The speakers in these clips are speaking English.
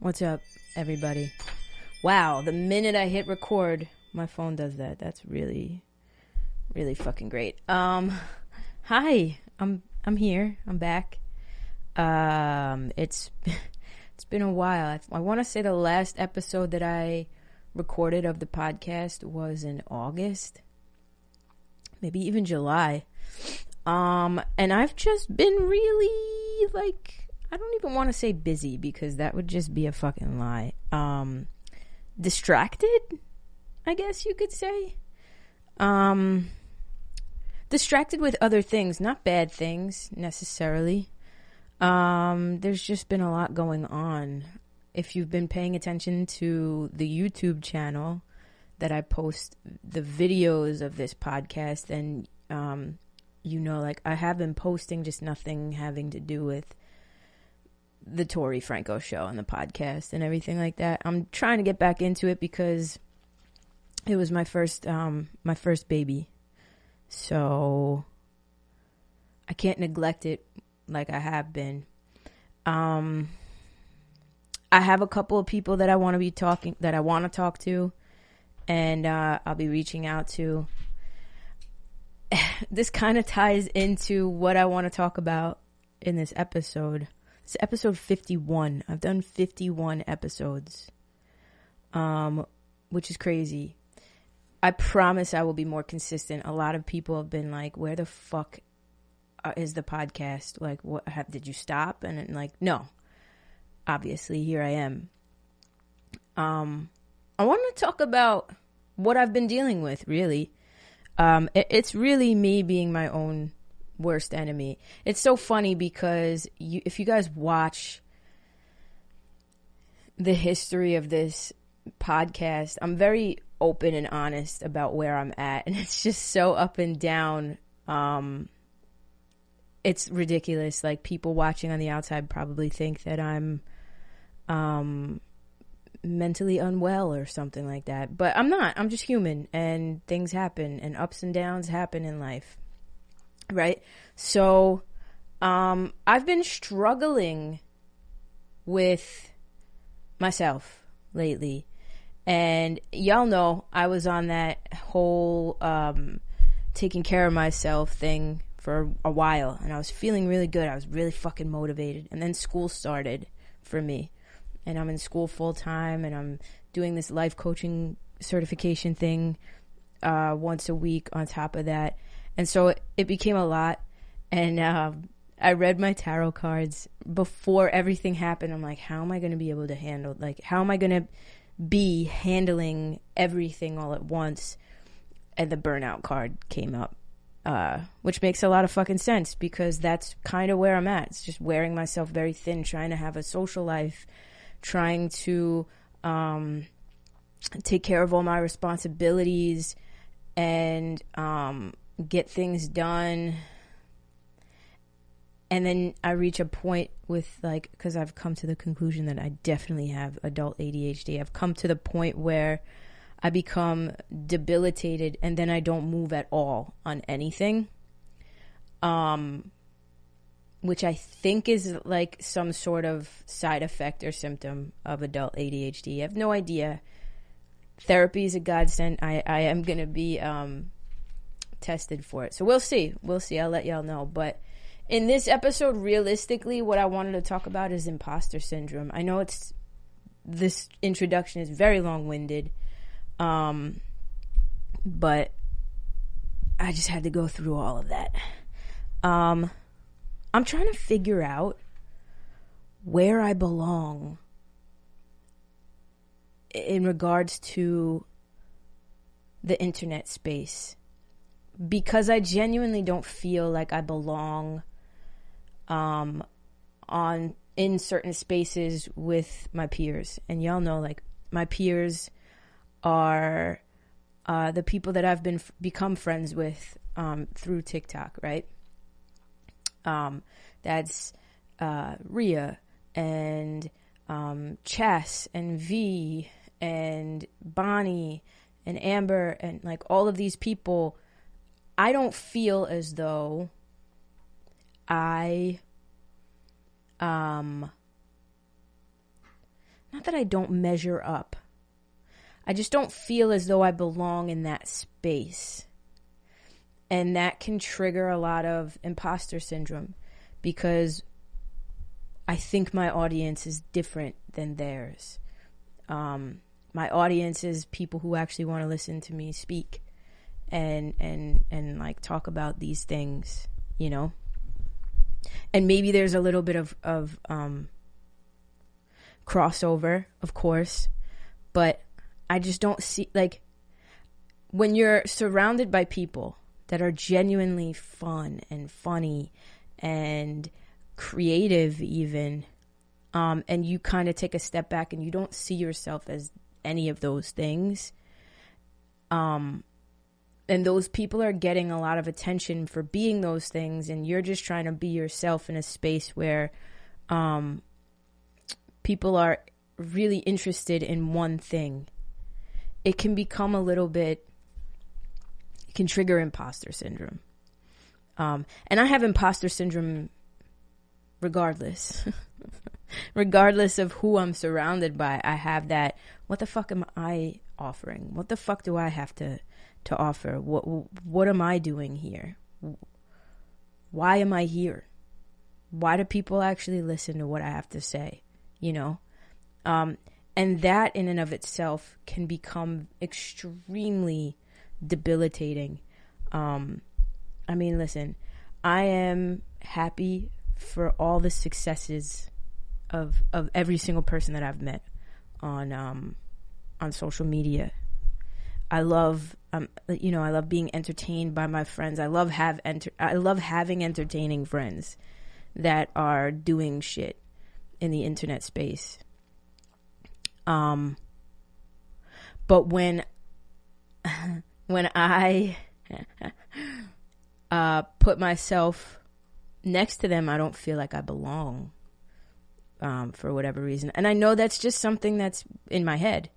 What's up, everybody? Wow, the minute I hit record, my phone does that. That's really, really fucking great. Hi, I'm here. I'm back. It's been a while. I want to say the last episode that I recorded of the podcast was in August, maybe even July. And I've just been really I don't even want to say busy because that would just be a fucking lie. Distracted, I guess you could say. Distracted with other things, not bad things necessarily. There's just been a lot going on. If you've been paying attention to the YouTube channel that I post the videos of this podcast, then you know, I have been posting just nothing having to do with the Tori Franco show and the podcast and everything like that. I'm trying to get back into it because it was my first baby. So I can't neglect it like I have been. I have a couple of people that I want to talk to, and I'll be reaching out to. This kind of ties into what I want to talk about in this episode. It's episode 51. I've done 51 episodes, which is crazy. I promise I will be more consistent. A lot of people have been like, where the fuck is the podcast? Like, what did you stop? And no, obviously here I am. I want to talk about what I've been dealing with, really. It's really me being my own worst enemy. It's so funny because if you guys watch the history of this podcast, I'm very open and honest about where I'm at, and it's just so up and down. It's ridiculous. Like, people watching on the outside probably think that I'm mentally unwell or something like that, but I'm not. I'm just human, and things happen, and ups and downs happen in life, right? So I've been struggling with myself lately, and y'all know I was on that whole taking care of myself thing for a while, and I was feeling really good. I was really fucking motivated, and then school started for me, and I'm in school full time, and I'm doing this life coaching certification thing once a week on top of that. And so it became a lot. And I read my tarot cards before everything happened. I'm like, how am I going to be able to handle, how am I going to be handling everything all at once? And the burnout card came up, which makes a lot of fucking sense because that's kind of where I'm at. It's just wearing myself very thin, trying to have a social life, trying to take care of all my responsibilities and get things done. And then I reach a point with because I've come to the conclusion that I definitely have adult ADHD. I've come to the point where I become debilitated and then I don't move at all on anything. Which I think is some sort of side effect or symptom of adult ADHD. I have no idea. Therapy is a godsend. I am going to be tested for it. So we'll see. I'll let y'all know. But in this episode, realistically, what I wanted to talk about is imposter syndrome. I know this introduction is very long-winded, but I just had to go through all of that. I'm trying to figure out where I belong in regards to the internet space, because I genuinely don't feel like I belong in certain spaces with my peers. And y'all know, my peers are the people that I've become friends with through TikTok, right? That's Rhea and Chess and V and Bonnie and Amber and all of these people. I don't feel as though I not not that I don't measure up. I just don't feel as though I belong in that space. And that can trigger a lot of imposter syndrome because I think my audience is different than theirs. My audience is people who actually want to listen to me speak and like talk about these things, you know? And maybe there's a little bit of crossover, of course, but I just don't see, like, when you're surrounded by people that are genuinely fun and funny and creative even, and you kind of take a step back and you don't see yourself as any of those things, and those people are getting a lot of attention for being those things, and you're just trying to be yourself in a space where people are really interested in one thing, it can become a little bit, it can trigger imposter syndrome. And I have imposter syndrome regardless. Regardless of who I'm surrounded by, I have that, what the fuck am I offering? What the fuck do I have to offer? What am I doing here? Why am I here? Why do people actually listen to what I have to say? You know? And that in and of itself can become extremely debilitating. I mean, listen, I am happy for all the successes of every single person that I've met on social media. I love, I love being entertained by my friends. I love having entertaining friends that are doing shit in the internet space. But when I put myself next to them, I don't feel like I belong, for whatever reason. And I know that's just something that's in my head.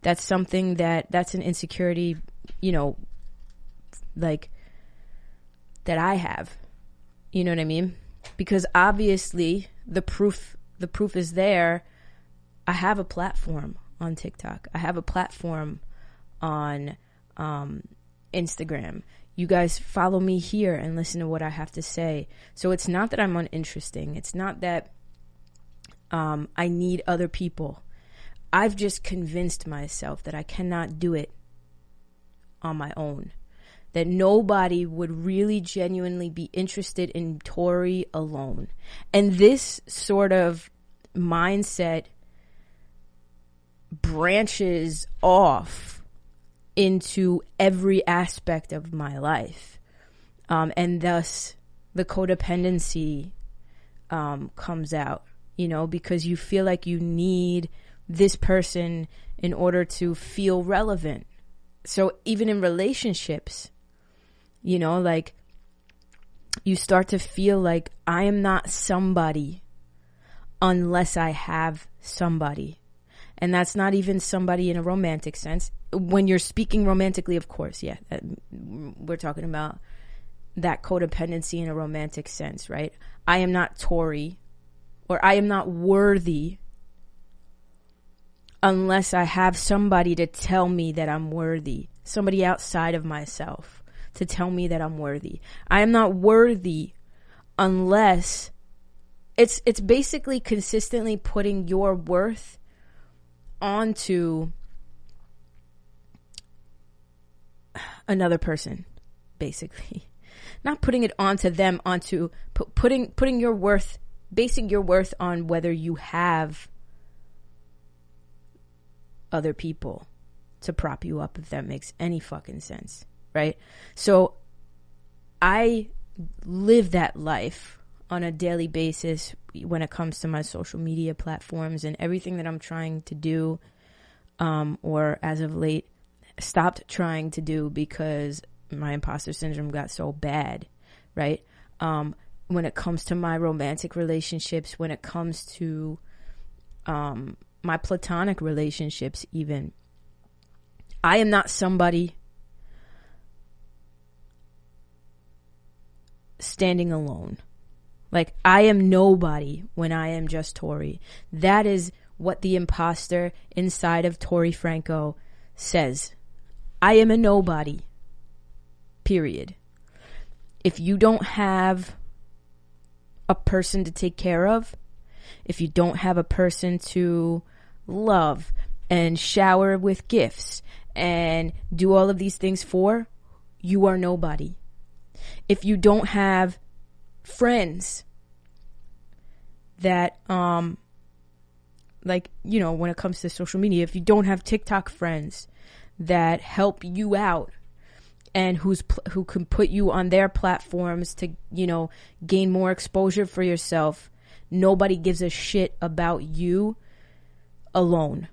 That's something that's an insecurity, like, that I have. You know what I mean? Because obviously the proof is there. I have a platform on TikTok. I have a platform on Instagram. You guys follow me here and listen to what I have to say. So it's not that I'm uninteresting. It's not that I need other people. I've just convinced myself that I cannot do it on my own. That nobody would really genuinely be interested in Tori alone. And this sort of mindset branches off into every aspect of my life. And thus the codependency comes out, because you feel like you need this person in order to feel relevant. So even in relationships, like, you start to feel like I am not somebody unless I have somebody. And that's not even somebody in a romantic sense. When you're speaking romantically, of course, yeah, we're talking about that codependency in a romantic sense, right? I am not Tori, or I am not worthy unless I have somebody to tell me that I'm worthy, somebody outside of myself to tell me that I'm worthy. I am not worthy unless it's basically consistently putting your worth onto another person, basically. Not putting it onto them, onto putting your worth, basing your worth on whether you have other people to prop you up, if that makes any fucking sense, right? So I live that life on a daily basis when it comes to my social media platforms and everything that I'm trying to do, or as of late stopped trying to do because my imposter syndrome got so bad, right? When it comes to my romantic relationships, when it comes to my platonic relationships even, I am not somebody standing alone. Like, I am nobody when I am just Tori. That is what the imposter inside of Tori Franco says. I am a nobody. Period. If you don't have a person to take care of, if you don't have a person to love and shower with gifts and do all of these things for, you are nobody. If you don't have friends that, like, you know, when it comes to social media, if you don't have TikTok friends that help you out and who can put you on their platforms to, you know, gain more exposure for yourself, nobody gives a shit about you alone.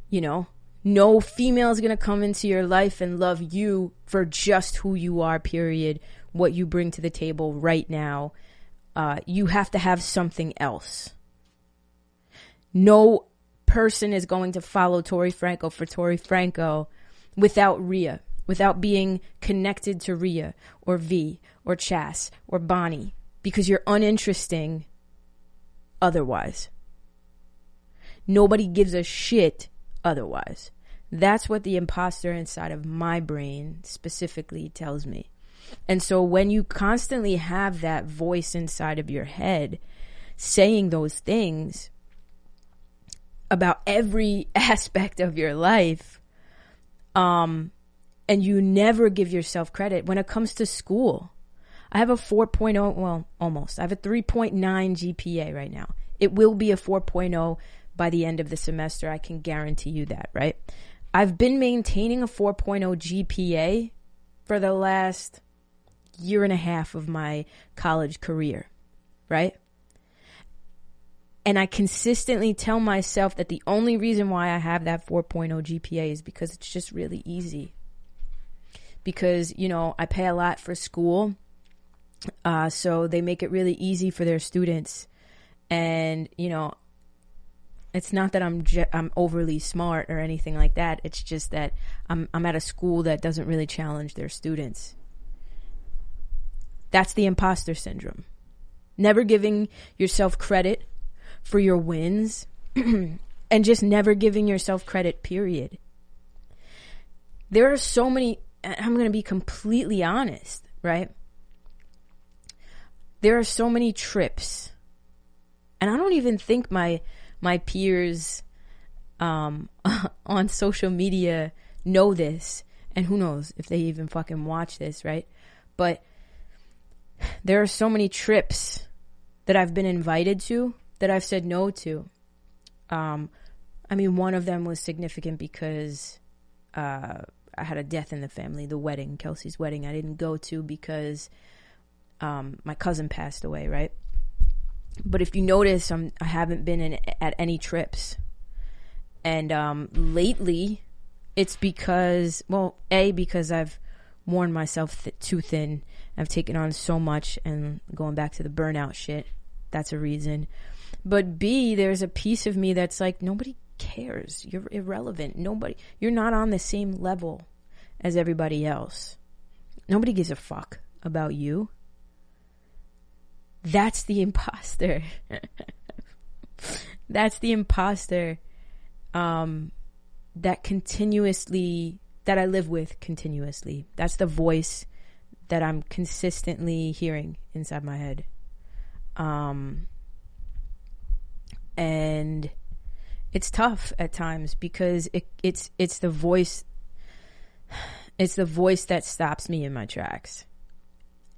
You know, no female is going to come into your life and love you for just who you are, period. What you bring to the table right now. You have to have something else. No person is going to follow Tori Franco for Tori Franco without Rhea, without being connected to Rhea or V or Chas or Bonnie, because you're uninteresting otherwise. Nobody gives a shit otherwise. That's what the imposter inside of my brain specifically tells me. And so when you constantly have that voice inside of your head saying those things about every aspect of your life, and you never give yourself credit when it comes to school. I have a 4.0, well, almost. I have a 3.9 GPA right now. It will be a 4.0 by the end of the semester. I can guarantee you that, right? I've been maintaining a 4.0 GPA for the last year and a half of my college career, right? And I consistently tell myself that the only reason why I have that 4.0 GPA is because it's just really easy. Because, you know, I pay a lot for school, so they make it really easy for their students. And, you know, it's not that I'm overly smart or anything like that. It's just that I'm at a school that doesn't really challenge their students. That's the imposter syndrome. Never giving yourself credit for your wins and just never giving yourself credit, period. There are so many, I'm going to be completely honest, right? There are so many trips, and I don't even think my peers on social media know this, and who knows if they even fucking watch this, right? But there are so many trips that I've been invited to that I've said no to. I mean, one of them was significant because I had a death in the family, the wedding, Kelsey's wedding. I didn't go to because my cousin passed away, right? But if you notice, I haven't been at any trips. And lately, it's because, well, A, because I've worn myself too thin. I've taken on so much, and going back to the burnout shit, that's a reason. But B, there's a piece of me that's like, nobody cares. You're irrelevant. You're not on the same level as everybody else. Nobody gives a fuck about you. That's the imposter. That's the imposter that I live with continuously. That's the voice that I'm consistently hearing inside my head. And it's tough at times because it's the voice that stops me in my tracks.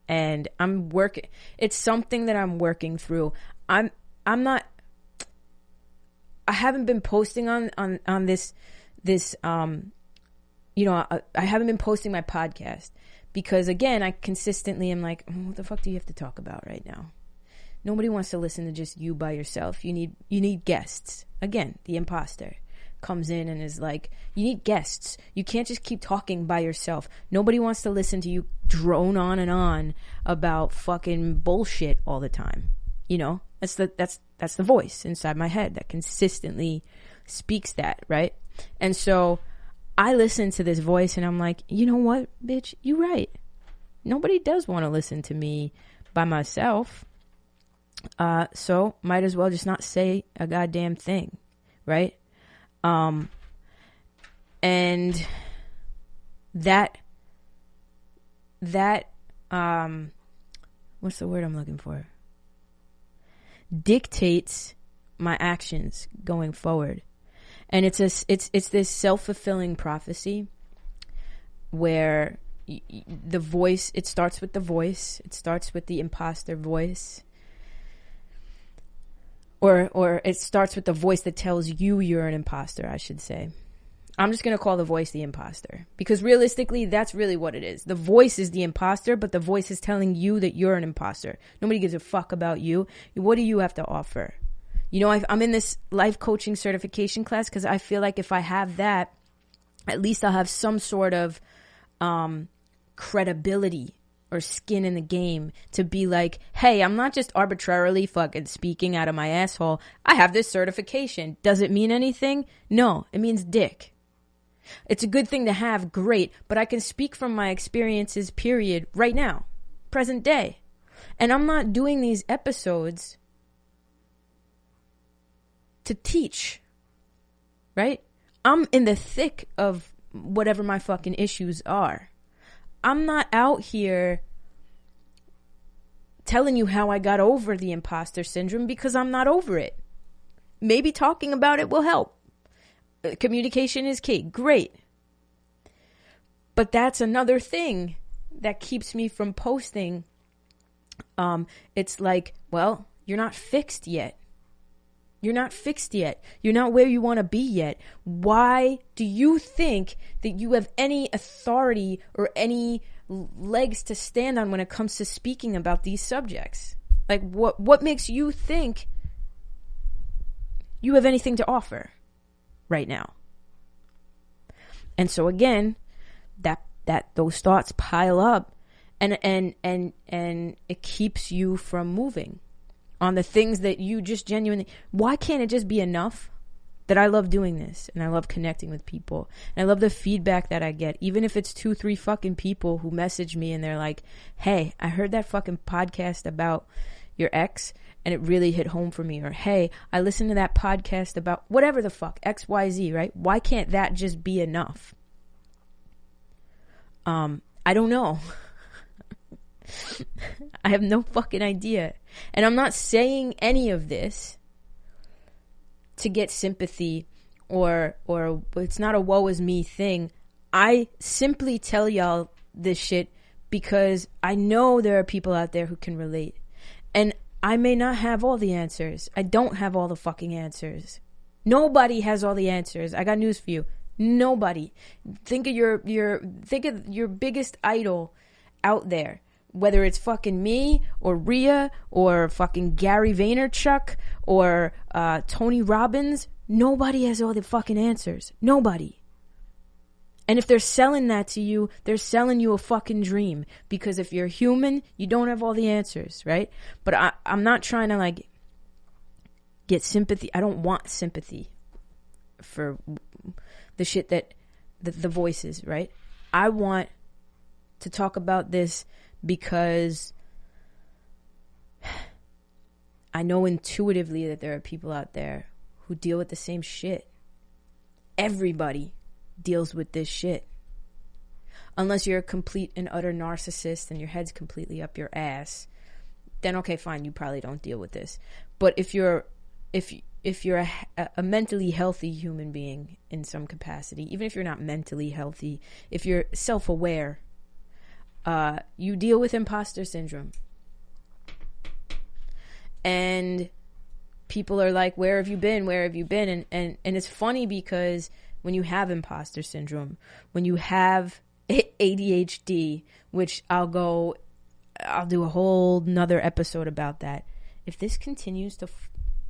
And it's something that I'm working through. I haven't been posting on this you know, I haven't been posting my podcast because, again, I consistently am like, what the fuck do you have to talk about right now? Nobody wants to listen to just you by yourself. You need guests. Again, the imposter comes in and is like, you need guests. You can't just keep talking by yourself. Nobody wants to listen to you drone on and on about fucking bullshit all the time. You know, that's the voice inside my head that consistently speaks that, right? And so I listen to this voice and I'm like, you know what, bitch, you right. Nobody does want to listen to me by myself. So might as well just not say a goddamn thing, right? And that what's the word I'm looking for? Dictates my actions going forward. And it's this self-fulfilling prophecy where the voice, it starts with the voice. It starts with the imposter voice. Or it starts with the voice that tells you you're an imposter, I should say. I'm just going to call the voice the imposter. Because realistically, that's really what it is. The voice is the imposter, but the voice is telling you that you're an imposter. Nobody gives a fuck about you. What do you have to offer? You know, I'm in this life coaching certification class because I feel like if I have that, at least I'll have some sort of credibility or skin in the game to be like, hey, I'm not just arbitrarily fucking speaking out of my asshole. I have this certification. Does it mean anything? No, it means dick. It's a good thing to have, great, but I can speak from my experiences, period, right now, present day. And I'm not doing these episodes to teach, right? I'm in the thick of whatever my fucking issues are. I'm not out here telling you how I got over the imposter syndrome because I'm not over it. Maybe talking about it will help. Communication is key. Great. But that's another thing that keeps me from posting. It's like, well, you're not fixed yet. You're not fixed yet. You're not where you want to be yet. Why do you think that you have any authority or any legs to stand on when it comes to speaking about these subjects? Like, what makes you think you have anything to offer right now? And so again, that those thoughts pile up, and it keeps you from moving on the things that you just genuinely. Why can't it just be enough that I love doing this and I love connecting with people and I love the feedback that I get, even if it's 2-3 fucking people who message me and they're like, hey, I heard that fucking podcast about your ex and it really hit home for me, or hey, I listened to that podcast about whatever the fuck, XYZ, right? Why can't that just be enough? I don't know. I have no fucking idea. And I'm not saying any of this to get sympathy or it's not a woe is me thing. I simply tell y'all this shit because I know there are people out there who can relate. And I may not have all the answers. I don't have all the fucking answers. Nobody has all the answers. I got news for you. Nobody. Think of your biggest idol out there. Whether it's fucking me or Rhea or fucking Gary Vaynerchuk or Tony Robbins, nobody has all the fucking answers. Nobody. And if they're selling that to you, they're selling you a fucking dream. Because if you're human, you don't have all the answers, right? But I'm not trying to like get sympathy. I don't want sympathy for the shit that the voices, right? I want to talk about this because I know intuitively that there are people out there who deal with the same shit. Everybody deals with this shit. Unless you're a complete and utter narcissist and your head's completely up your ass, then okay, fine, you probably don't deal with this. But if you're a mentally healthy human being in some capacity, even if you're not mentally healthy, if you're self-aware, you deal with imposter syndrome. And people are like, where have you been? Where have you been? And it's funny because when you have imposter syndrome, when you have ADHD, which I'll do a whole nother episode about that. If this continues to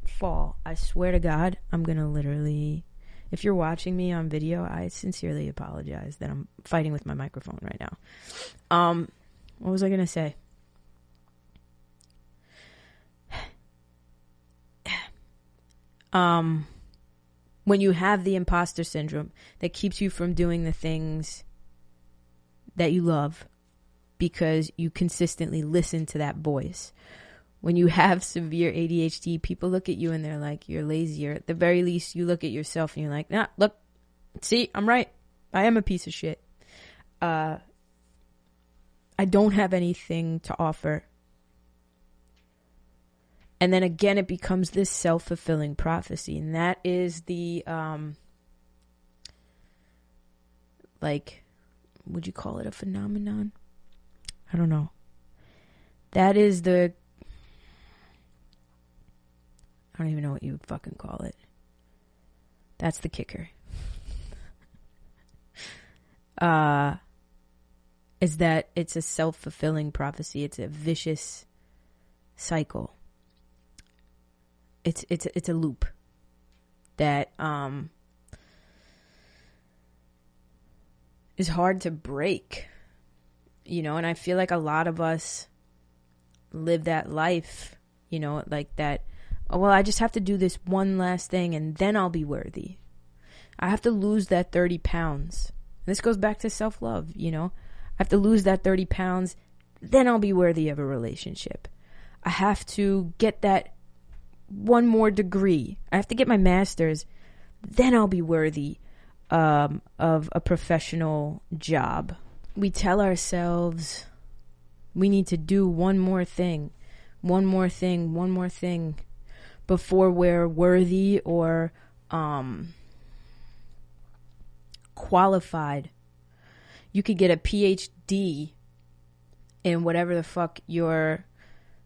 fall, I swear to God, I'm going to literally, if you're watching me on video, I sincerely apologize that I'm fighting with my microphone right now. What was I going to say? When you have the imposter syndrome that keeps you from doing the things that you love because you consistently listen to that voice. when you have severe ADHD, people look at you and they're like, you're lazy. Or at the very least, you look at yourself and you're like, nah, look, see, I'm right. I am a piece of shit. I don't have anything to offer. And then again, it becomes this self-fulfilling prophecy. And that is the, would you call it a phenomenon? I don't know. That is the, I don't even know what you would fucking call it. That's the kicker. Is that it's a self-fulfilling prophecy. It's a vicious cycle. It's a loop that is hard to break, you know, and I feel like a lot of us live that life, you know, like that, oh, well, I just have to do this one last thing and then I'll be worthy. I have to lose that 30 pounds. This goes back to self-love, you know. I have to lose that 30 pounds, then I'll be worthy of a relationship. I have to get that one more degree. I have to get my master's, then I'll be worthy of a professional job. We tell ourselves we need to do one more thing before we're worthy or qualified. You could get a PhD in whatever the fuck your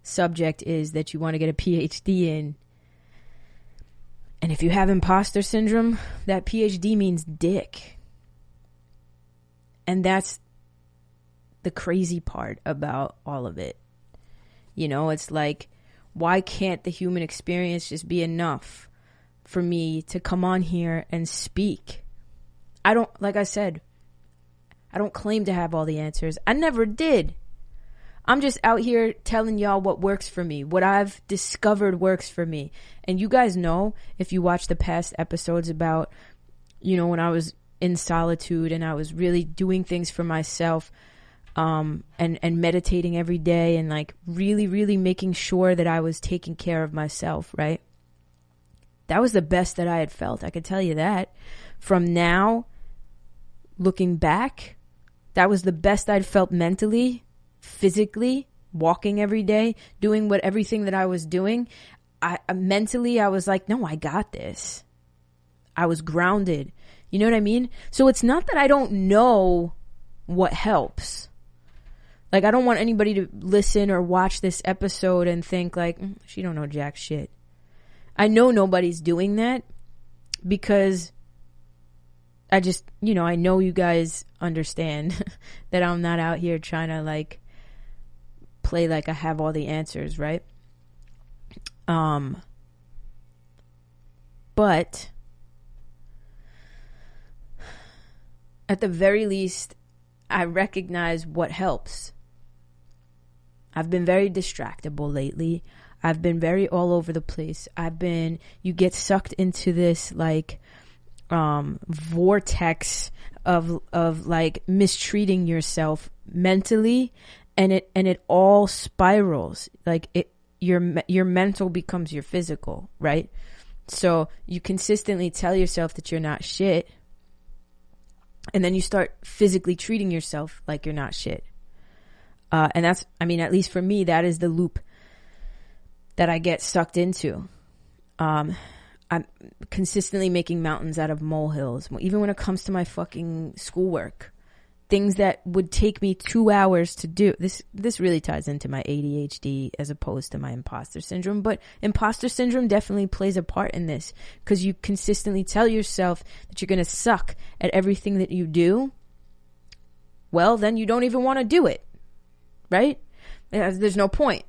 subject is that you want to get a PhD in. And if you have imposter syndrome, that PhD means dick. And that's the crazy part about all of it. You know, it's like, why can't the human experience just be enough for me to come on here and speak? Like I said, I don't claim to have all the answers. I never did. I'm just out here telling y'all what works for me, what I've discovered works for me. And you guys know, if you watch the past episodes about, you know, when I was in solitude and I was really doing things for myself, and meditating every day and like really, really making sure that I was taking care of myself, right? That was the best that I had felt. I could tell you that. From now, looking back, that was the best I'd felt mentally, physically, walking every day, doing everything that I was doing. Mentally, I was like, no, I got this. I was grounded. You know what I mean? So it's not that I don't know what helps. Like, I don't want anybody to listen or watch this episode and think like, she don't know jack shit. I know nobody's doing that because I just, you know, I know you guys understand that I'm not out here trying to like play like I have all the answers, right? But at the very least, I recognize what helps. I've been very distractible lately. I've been very all over the place. You get sucked into this like vortex of like mistreating yourself mentally, and it all spirals. Like your mental becomes your physical, right? So you consistently tell yourself that you're not shit, and then you start physically treating yourself like you're not shit. And that's, I mean, at least for me, that is the loop that I get sucked into. I'm consistently making mountains out of molehills. Even when it comes to my fucking schoolwork, things that would take me 2 hours to do. This really ties into my ADHD as opposed to my imposter syndrome. But imposter syndrome definitely plays a part in this, because you consistently tell yourself that you're going to suck at everything that you do. Well, then you don't even want to do it. Right? There's no point.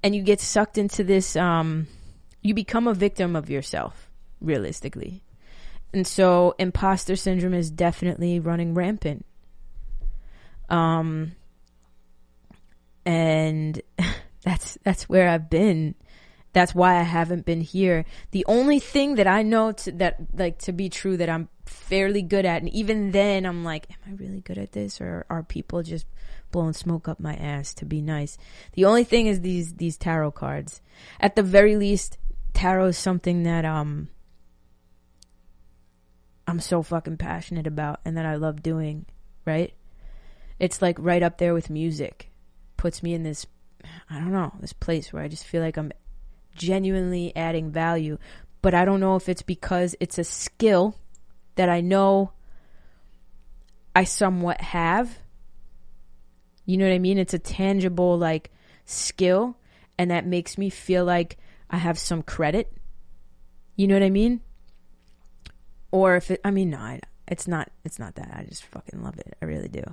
And you get sucked into this, you become a victim of yourself, realistically. And so imposter syndrome is definitely running rampant. And that's where I've been. That's why I haven't been here. The only thing that I know to be true that I'm fairly good at, and even then I'm like, am I really good at this, or are people just blowing smoke up my ass to be nice? The only thing is these tarot cards. At the very least, tarot is something that I'm so fucking passionate about and that I love doing, right? It's like right up there with music. Puts me in this, I don't know, this place where I just feel like I'm genuinely adding value. But I don't know if it's because it's a skill that I know I somewhat have. You know what I mean? It's a tangible, like, skill, and that makes me feel like I have some credit. You know what I mean? Or if it's not that. I just fucking love it. I really do.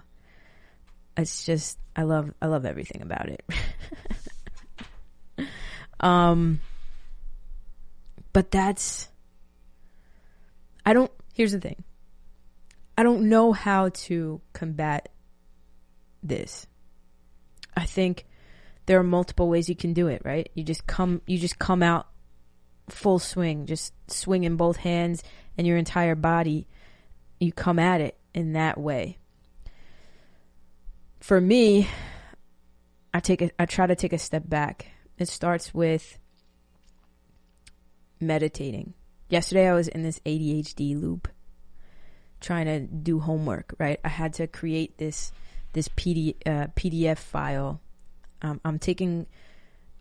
It's just, I love everything about it. But here's the thing. I don't know how to combat this. I think there are multiple ways you can do it, right? You just come out full swing, just swing in both hands and your entire body. You come at it in that way. For me, I try to take a step back. It starts with meditating. Yesterday I was in this ADHD loop trying to do homework, right? I had to create this PDF file. I'm taking,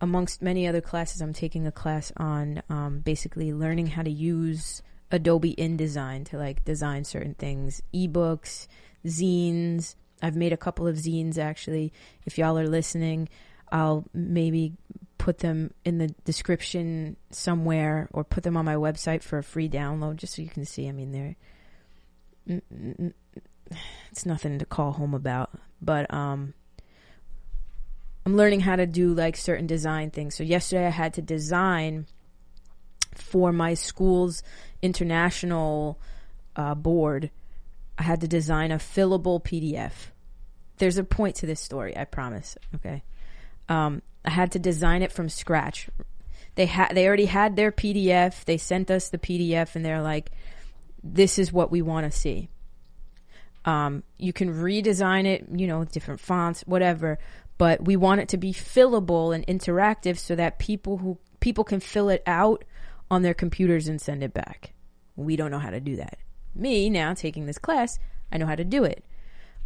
amongst many other classes, I'm taking a class on basically learning how to use Adobe InDesign to like design certain things, ebooks, zines. I've made a couple of zines, actually. If y'all are listening, I'll maybe put them in the description somewhere or put them on my website for a free download just so you can see. I mean, it's nothing to call home about. But I'm learning how to do like certain design things. So yesterday I had to design for my school's international board. I had to design a fillable PDF. There's a point to this story, I promise. Okay. I had to design it from scratch. They already had their PDF. They sent us the PDF and they're like, this is what we want to see. You can redesign it, you know, different fonts, whatever, but we want it to be fillable and interactive so that people can fill it out on their computers and send it back. We don't know how to do that. Me now taking this class, I know how to do it.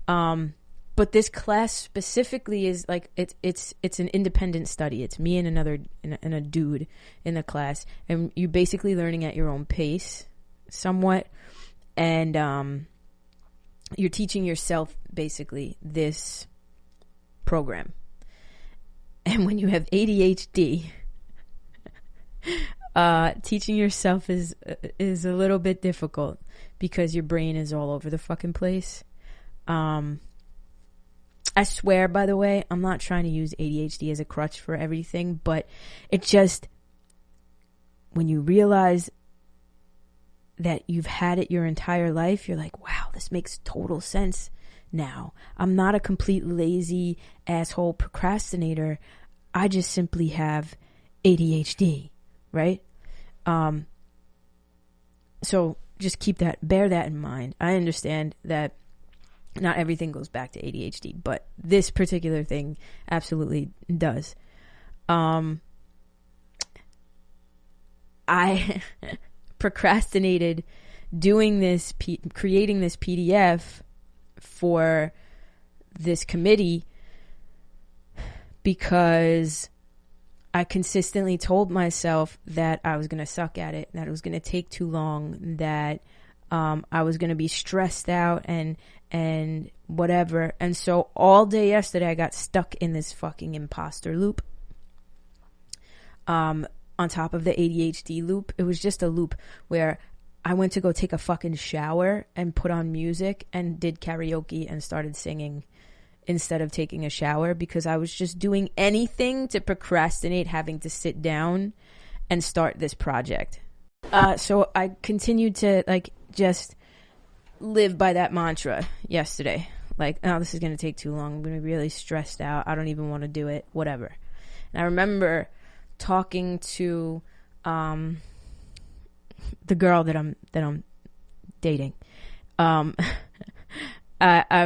But this class specifically is like, it's an independent study. It's me and a dude in the class, and you're basically learning at your own pace somewhat. And, you're teaching yourself basically this program. And when you have ADHD, teaching yourself is a little bit difficult because your brain is all over the fucking place. I swear, by the way, I'm not trying to use ADHD as a crutch for everything, but it just, when you realize that you've had it your entire life, you're like, wow, this makes total sense now. I'm not a complete lazy asshole procrastinator. I just simply have ADHD, right? So just bear that in mind. I understand that not everything goes back to ADHD, but this particular thing absolutely does. I procrastinated doing this, creating this PDF for this committee because I consistently told myself that I was going to suck at it, that it was going to take too long, that I was going to be stressed out and whatever. And so all day yesterday I got stuck in this fucking imposter loop. On top of the ADHD loop, it was just a loop where I went to go take a fucking shower and put on music and did karaoke and started singing instead of taking a shower because I was just doing anything to procrastinate having to sit down and start this project. So I continued to like just live by that mantra yesterday. Like, oh, this is going to take too long. I'm going to be really stressed out. I don't even want to do it. Whatever. And I remember talking to the girl that I'm dating. I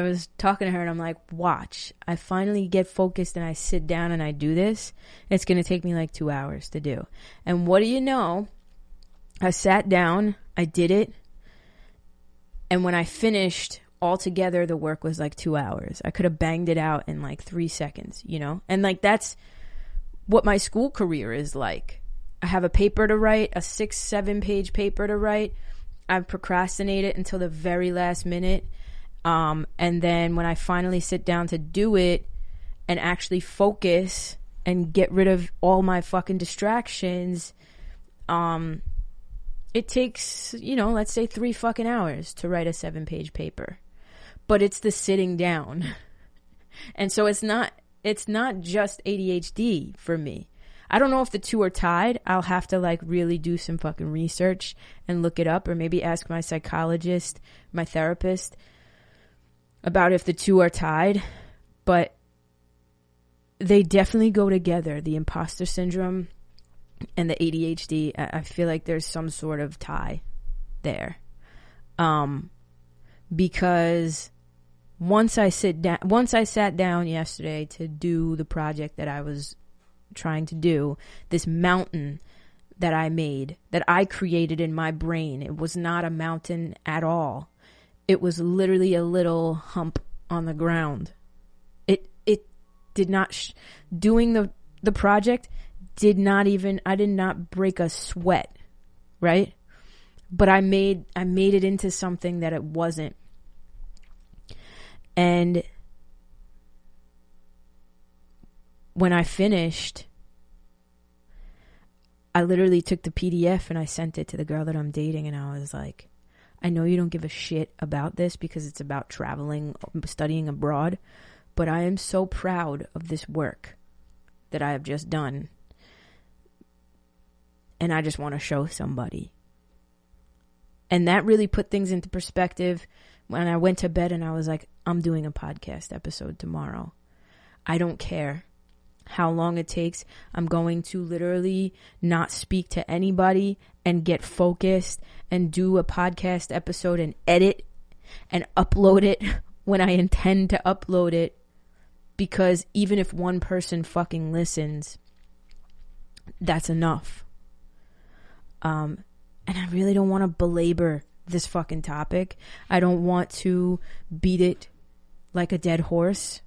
was talking to her and I'm like, watch, I finally get focused and I sit down and I do this. It's going to take me like 2 hours to do. And what do you know? I sat down, I did it. And when I finished, altogether, the work was like 2 hours. I could have banged it out in like 3 seconds, you know? And like, that's what my school career is like. I have a paper to write, a 6-7 page paper to write. I procrastinate it until the very last minute. And then when I finally sit down to do it and actually focus and get rid of all my fucking distractions, it takes, you know, let's say 3 fucking hours to write a 7-page paper. But it's the sitting down. And so it's not just ADHD for me. I don't know if the two are tied. I'll have to like really do some fucking research and look it up, or maybe ask my psychologist, my therapist, about if the two are tied. But they definitely go together, the imposter syndrome and the ADHD. I feel like there's some sort of tie there. Because once I sat down yesterday to do the project that I was trying to do, this mountain that I made, that I created in my brain, it was not a mountain at all. It was literally a little hump on the ground. It did not, doing the project did not even, I did not break a sweat, right? But I made it into something that it wasn't. And when I finished, I literally took the PDF and I sent it to the girl that I'm dating, and I was like, I know you don't give a shit about this because it's about traveling, studying abroad, but I am so proud of this work that I have just done. And I just want to show somebody. And that really put things into perspective when I went to bed and I was like, I'm doing a podcast episode tomorrow. I don't care how long it takes. I'm going to literally not speak to anybody and get focused and do a podcast episode and edit and upload it when I intend to upload it. Because even if one person fucking listens, that's enough. And I really don't want to belabor this fucking topic. I don't want to beat it like a dead horse.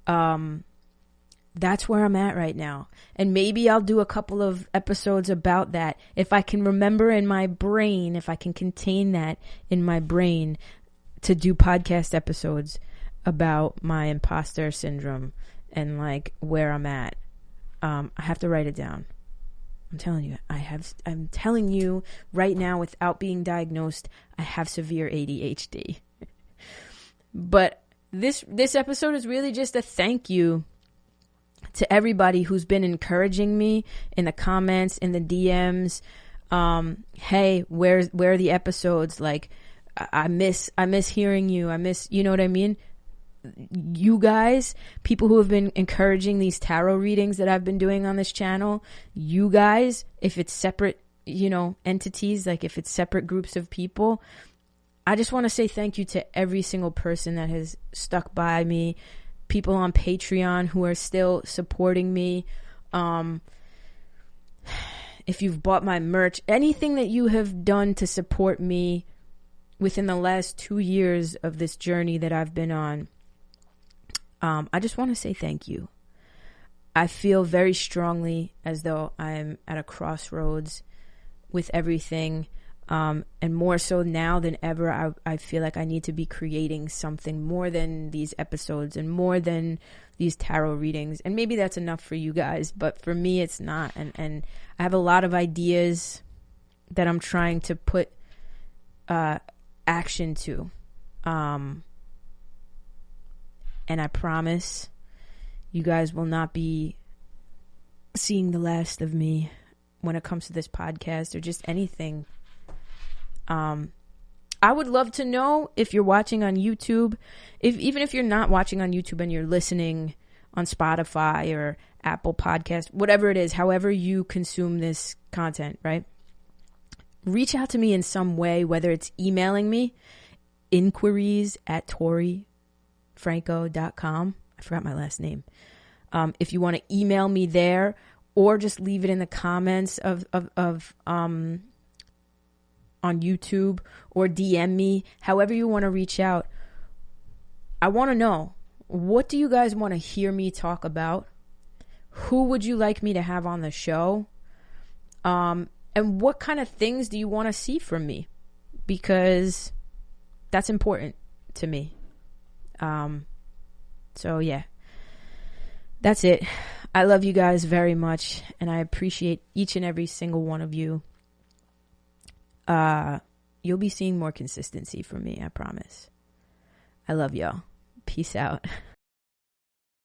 That's where I'm at right now. And maybe I'll do a couple of episodes about that. If I can remember in my brain, if I can contain that in my brain, to do podcast episodes about my imposter syndrome and like where I'm at. I have to write it down. I'm telling you right now, without being diagnosed, I have severe ADHD. But this episode is really just a thank you to everybody who's been encouraging me in the comments, in the DMs. Hey, where are the episodes? Like, I miss hearing you. You know what I mean? You guys, people who have been encouraging these tarot readings that I've been doing on this channel, you guys, if it's separate, you know, entities, like if it's separate groups of people, I just want to say thank you to every single person that has stuck by me, people on Patreon who are still supporting me. If you've bought my merch, anything that you have done to support me within the last 2 years of this journey that I've been on, I just want to say thank you. I feel very strongly as though I'm at a crossroads with everything. And more so now than ever, I feel like I need to be creating something more than these episodes and more than these tarot readings. And maybe that's enough for you guys, but for me, it's not. And I have a lot of ideas that I'm trying to put action to. And I promise you guys will not be seeing the last of me when it comes to this podcast or just anything. I would love to know if you're watching on YouTube, even if you're not watching on YouTube and you're listening on Spotify or Apple Podcast, whatever it is, however you consume this content, right? Reach out to me in some way, whether it's emailing me, inquiries@torifranco.com. I forgot my last name. If you want to email me there, or just leave it in the comments of on YouTube, or DM me, however you want to reach out. I want to know, what do you guys want to hear me talk about? Who would you like me to have on the show? And what kind of things do you want to see from me? Because that's important to me. So yeah, that's it. I love you guys very much, and I appreciate each and every single one of you. You'll be seeing more consistency from me, I promise. I love y'all. Peace out.